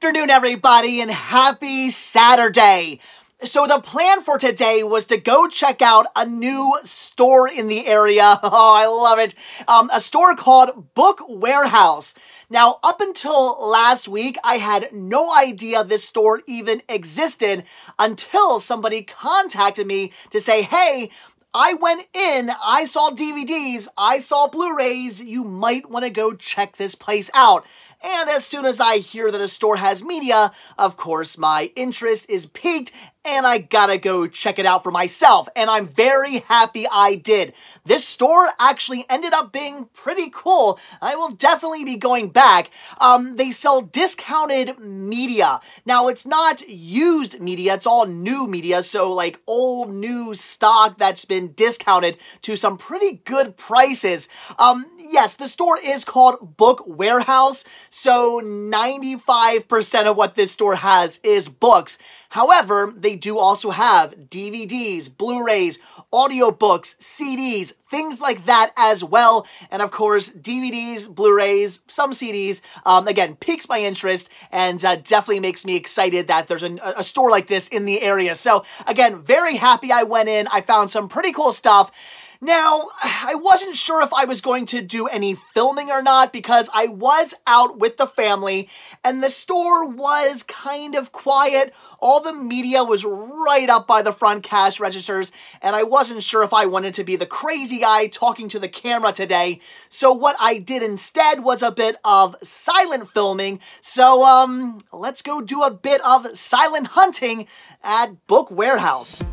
afternoon, everybody, and happy Saturday. So the plan for today was to go check out a new store in the area. Oh, I love it. A store called Book Warehouse. Now, up until last week, I had no idea this store even existed until somebody contacted me to say, hey, I went in, I saw DVDs, I saw Blu-rays, you might want to go check this place out. And as soon as I hear that a store has media, of course, my interest is piqued and I gotta go check it out for myself. And I'm very happy I did. This store actually ended up being pretty cool. I will definitely be going back. They sell discounted media. Now, it's not used media, it's all new media. So like old new stock that's been discounted to some pretty good prices. Yes, the store is called Book Warehouse. So 95% of what this store has is books. However, they do also have DVDs, Blu-rays, audiobooks, CDs, things like that as well. And of course, DVDs, Blu-rays, some CDs, again, piques my interest and definitely makes me excited that there's a store like this in the area. So again, very happy I went in. I found some pretty cool stuff. Now, I wasn't sure if I was going to do any filming or not because I was out with the family and the store was kind of quiet. All the media was right up by the front cash registers and I wasn't sure if I wanted to be the crazy guy talking to the camera today. So what I did instead was a bit of silent filming. So, let's go do a bit of silent hunting at Book Warehouse.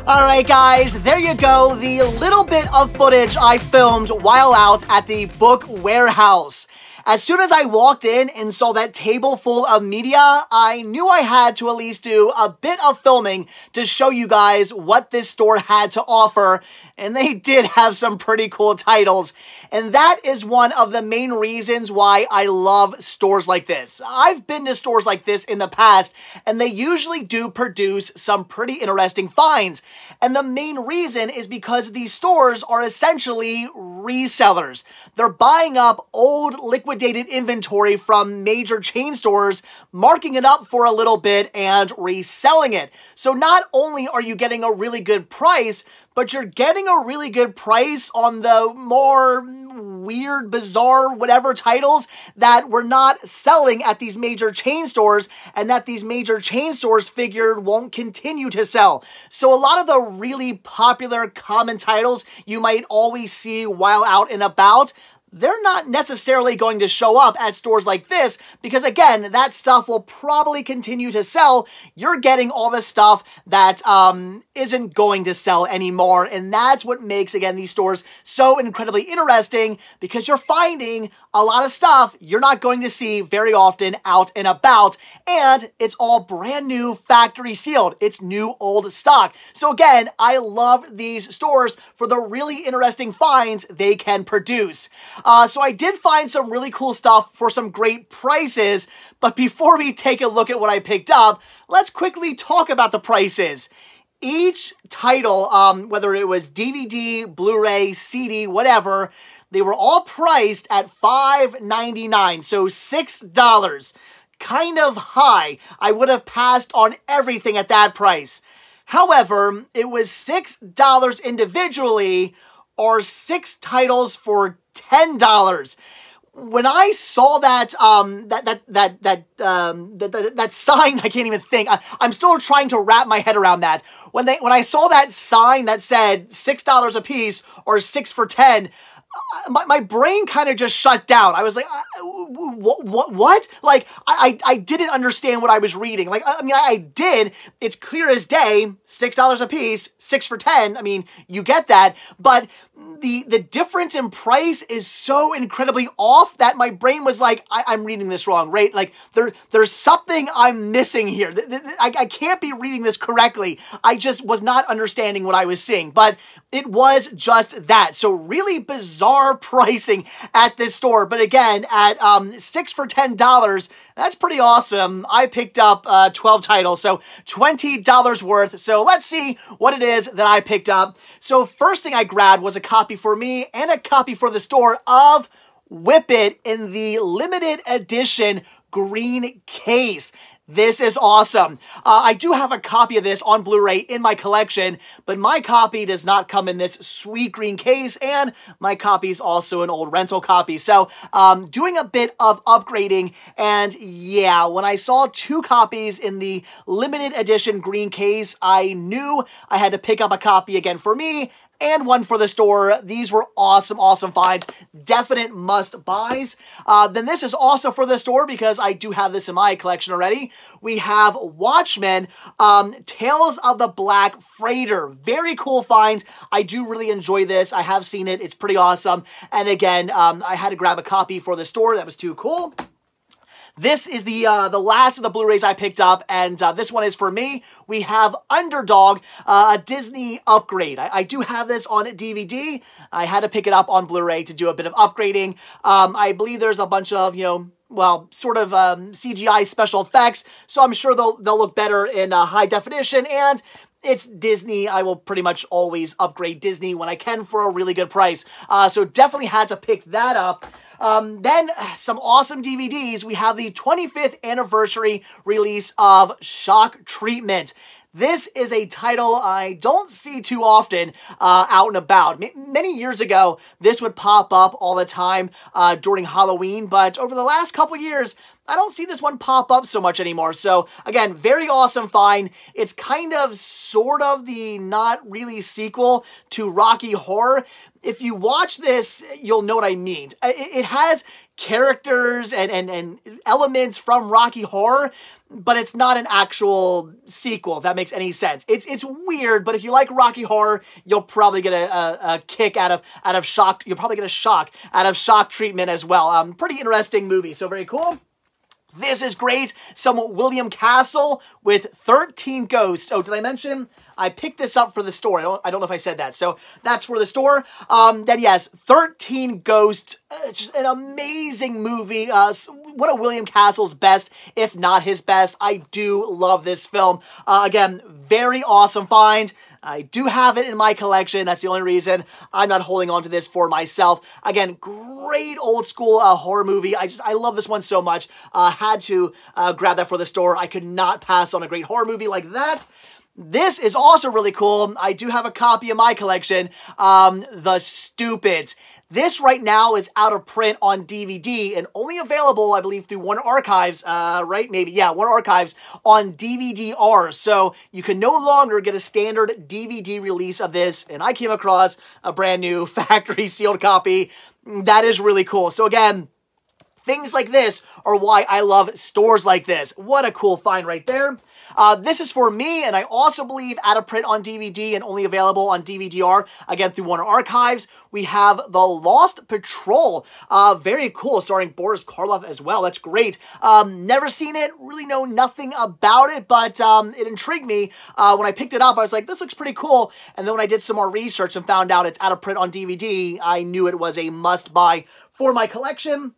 Alright guys, there you go, the little bit of footage I filmed while out at the Book Warehouse. As soon as I walked in and saw that table full of media, I knew I had to at least do a bit of filming to show you guys what this store had to offer. And they did have some pretty cool titles. And that is one of the main reasons why I love stores like this. I've been to stores like this in the past, and they usually do produce some pretty interesting finds. And the main reason is because these stores are essentially resellers. They're buying up old liquidated inventory from major chain stores, marking it up for a little bit, and reselling it. So not only are you getting a really good price, but you're getting a really good price on the more weird, bizarre, whatever titles that were not selling at these major chain stores and that these major chain stores figured won't continue to sell. So a lot of the really popular common titles you might always see while out and about, they're not necessarily going to show up at stores like this because, again, that stuff will probably continue to sell. You're getting all the stuff that isn't going to sell anymore, and that's what makes, again, these stores so incredibly interesting because you're finding a lot of stuff you're not going to see very often out and about, and it's all brand new, factory sealed. It's new old stock. So, again, I love these stores for the really interesting finds they can produce. So I did find some really cool stuff for some great prices, but before we take a look at what I picked up, let's quickly talk about the prices. Each title, whether it was DVD, Blu-ray, CD, whatever, they were all priced at $5.99, so $6. Kind of high. I would have passed on everything at that price. However, it was $6 individually, or 6 titles for $10. When I saw that that sign, I can't even think. I'm still trying to wrap my head around that. When I saw that sign that said $6 a piece or 6 for 10, my brain kind of just shut down. I was like, what? Like, I didn't understand what I was reading. Like, I mean, I did. It's clear as day, $6 a piece, 6 for 10. I mean, you get that. But the difference in price is so incredibly off that my brain was like, I'm reading this wrong, right? Like, there's something I'm missing here. I can't be reading this correctly. I just was not understanding what I was seeing. But it was just that. So really bizarre pricing at this store. But again, at 6 for $10, that's pretty awesome. I picked up 12 titles, so $20 worth. So let's see what it is that I picked up. So first thing I grabbed was a copy for me and a copy for the store of Whip It in the limited edition green case. This is awesome. I do have a copy of this on Blu-ray in my collection, but my copy does not come in this sweet green case, and my copy is also an old rental copy. So, doing a bit of upgrading, and yeah, when I saw 2 copies in the limited edition green case, I knew I had to pick up a copy again for me, and one for the store. These were awesome, awesome finds. Definite must-buys. Then this is also for the store because I do have this in my collection already. We have Watchmen, Tales of the Black Freighter. Very cool finds. I do really enjoy this. I have seen it. It's pretty awesome. And again, I had to grab a copy for the store. That was too cool. This is the last of the Blu-rays I picked up, and this one is for me. We have Underdog, a Disney upgrade. I do have this on DVD. I had to pick it up on Blu-ray to do a bit of upgrading. I believe there's a bunch of, well, sort of CGI special effects, so I'm sure they'll look better in high definition, and it's Disney. I will pretty much always upgrade Disney when I can for a really good price. So definitely had to pick that up. Then some awesome DVDs. We have the 25th anniversary release of Shock Treatment. This is a title I don't see too often out and about. Many years ago, this would pop up all the time during Halloween, but over the last couple years, I don't see this one pop up so much anymore. So again, very awesome find. It's kind of sort of the not really sequel to Rocky Horror. If you watch this, you'll know what I mean. It has characters and elements from Rocky Horror, but it's not an actual sequel, if that makes any sense. It's weird, but if you like Rocky Horror, you'll probably get a kick out of Shock. You'll probably get a shock out of Shock Treatment as well. Pretty interesting movie, so very cool. This is great. Some William Castle with 13 Ghosts. Oh, did I mention I picked this up for the store. I don't know if I said that. So that's for the store. Then yes, 13 Ghosts. Just an amazing movie. One of William Castle's best, if not his best. I do love this film. Again, very awesome find. I do have it in my collection. That's the only reason I'm not holding on to this for myself. Again, great old school horror movie. I love this one so much. Had to grab that for the store. I could not pass on a great horror movie like that. This is also really cool. I do have a copy in my collection. The Stupids. This right now is out of print on DVD and only available, I believe, through Warner Archives, right? Maybe, yeah, Warner Archives on DVD-R. So you can no longer get a standard DVD release of this. And I came across a brand new factory sealed copy. That is really cool. So again, things like this are why I love stores like this. What a cool find right there. This is for me, and I also believe out of print on DVD and only available on DVD-R, again, through Warner Archives. We have The Lost Patrol. Very cool, starring Boris Karloff as well. That's great. Never seen it, really know nothing about it, but it intrigued me. When I picked it up, I was like, this looks pretty cool. And then when I did some more research and found out it's out of print on DVD, I knew it was a must-buy for my collection.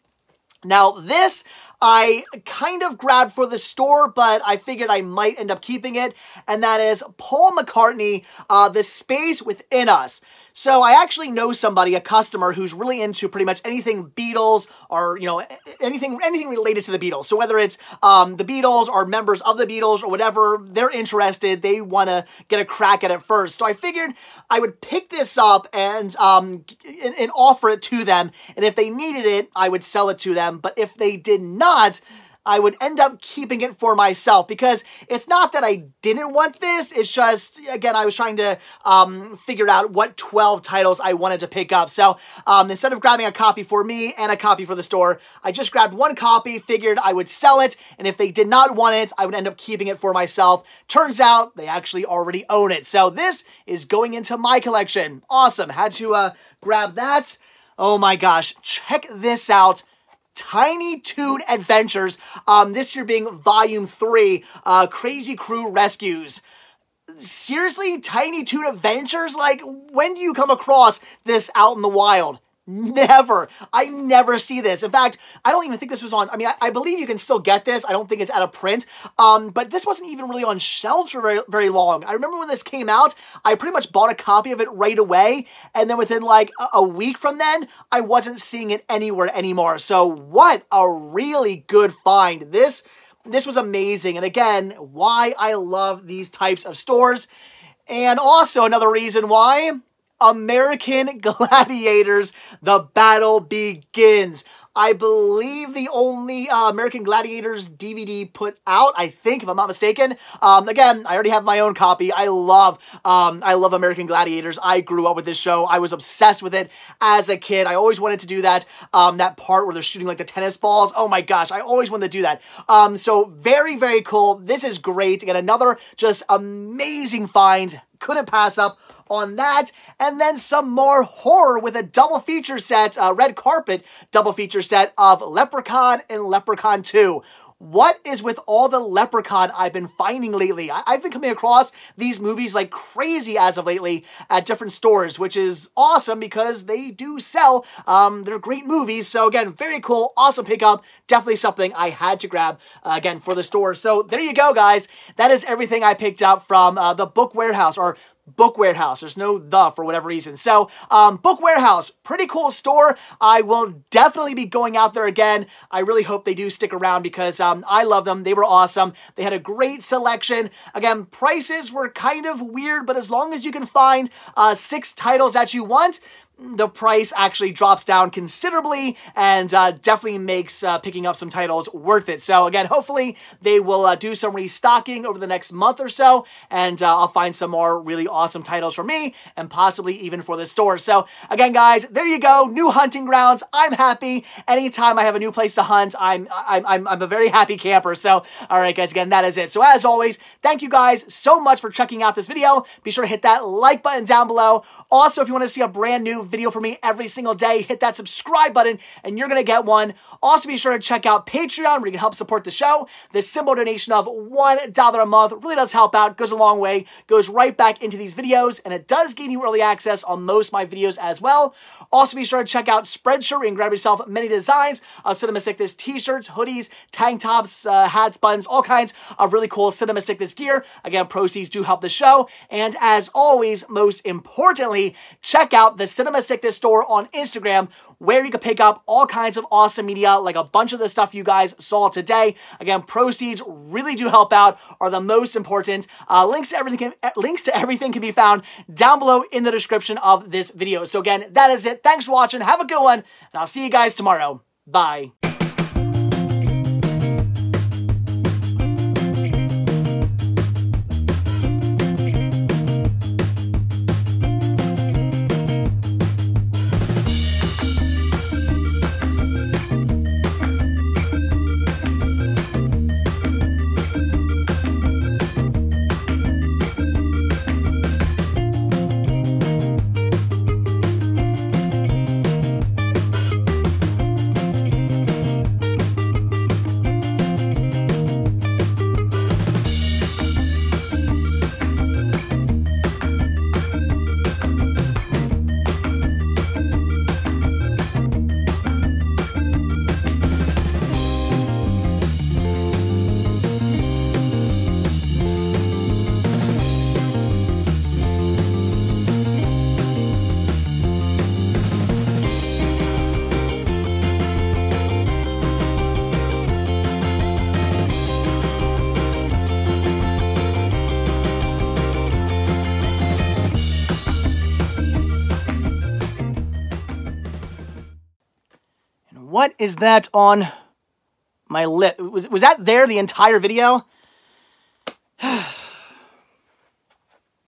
Now, this I kind of grabbed for the store, but I figured I might end up keeping it, and that is Paul McCartney, The Space Within Us. So I actually know somebody, a customer, who's really into pretty much anything Beatles or, you know, anything related to the Beatles. So whether it's the Beatles or members of the Beatles or whatever, they're interested. They want to get a crack at it first. So I figured I would pick this up and offer it to them. And if they needed it, I would sell it to them. But if they did not, I would end up keeping it for myself, because it's not that I didn't want this. It's just, again, I was trying to figure out what 12 titles I wanted to pick up. So instead of grabbing a copy for me and a copy for the store, I just grabbed one copy, figured I would sell it, and if they did not want it, I would end up keeping it for myself. Turns out they actually already own it. So this is going into my collection. Awesome. Had to grab that. Oh my gosh. Check this out. Tiny Toon Adventures, this year being Volume 3, Crazy Crew Rescues. Seriously, Tiny Toon Adventures? Like, when do you come across this out in the wild? Never. I never see this. In fact, I don't even think this was on, I mean, I believe you can still get this. I don't think it's out of print. But this wasn't even really on shelves for very, very long. I remember when this came out, I pretty much bought a copy of it right away. And then within like a week from then, I wasn't seeing it anywhere anymore. So what a really good find. This was amazing. And again, why I love these types of stores. And also another reason why, American Gladiators, The Battle Begins. I believe the only American Gladiators DVD put out, I think, if I'm not mistaken. Again, I already have my own copy. I love American Gladiators. I grew up with this show. I was obsessed with it as a kid. I always wanted to do that, that part where they're shooting like the tennis balls. Oh my gosh, I always wanted to do that. So very, very cool. This is great. Again, another just amazing find. Couldn't pass up on that. And then some more horror with a double feature set, red carpet double feature set of Leprechaun and Leprechaun 2. What is with all the Leprechaun I've been finding lately? I've been coming across these movies like crazy as of lately at different stores, which is awesome because they do sell. They're great movies. So again, very cool, awesome pickup. Definitely something I had to grab again for the store. So there you go, guys. That is everything I picked up from the Book Warehouse, or Book Warehouse. There's no "the" for whatever reason. So, Book Warehouse, pretty cool store. I will definitely be going out there again. I really hope they do stick around because I love them. They were awesome. They had a great selection. Again, prices were kind of weird, but as long as you can find 6 titles that you want, the price actually drops down considerably and definitely makes picking up some titles worth it. So again, hopefully they will do some restocking over the next month or so, and I'll find some more really awesome titles for me and possibly even for the store. So again, guys, there you go. New hunting grounds. I'm happy. Anytime I have a new place to hunt, I'm a very happy camper. So all right, guys, again, that is it. So as always, thank you guys so much for checking out this video. Be sure to hit that like button down below. Also, if you want to see a brand new video for me every single day, hit that subscribe button and you're going to get one. Also, be sure to check out Patreon where you can help support the show. The simple donation of $1 a month really does help out, goes a long way, goes right back into these videos, and it does give you early access on most of my videos as well. Also, be sure to check out Spreadshirt where you can grab yourself many designs of Cinema Sickness t-shirts, hoodies, tank tops, hats, buttons, all kinds of really cool Cinema Sickness gear. Again, proceeds do help the show. And as always, most importantly, check out the Cinema Sickness store on Instagram where you can pick up all kinds of awesome media like a bunch of the stuff you guys saw today. Again, proceeds really do help out, are the most important. Links to everything can be found down below in the description of this video. So again, that is it. Thanks for watching. Have a good one, and I'll see you guys tomorrow. Bye. What is that on my lip? Was that there the entire video?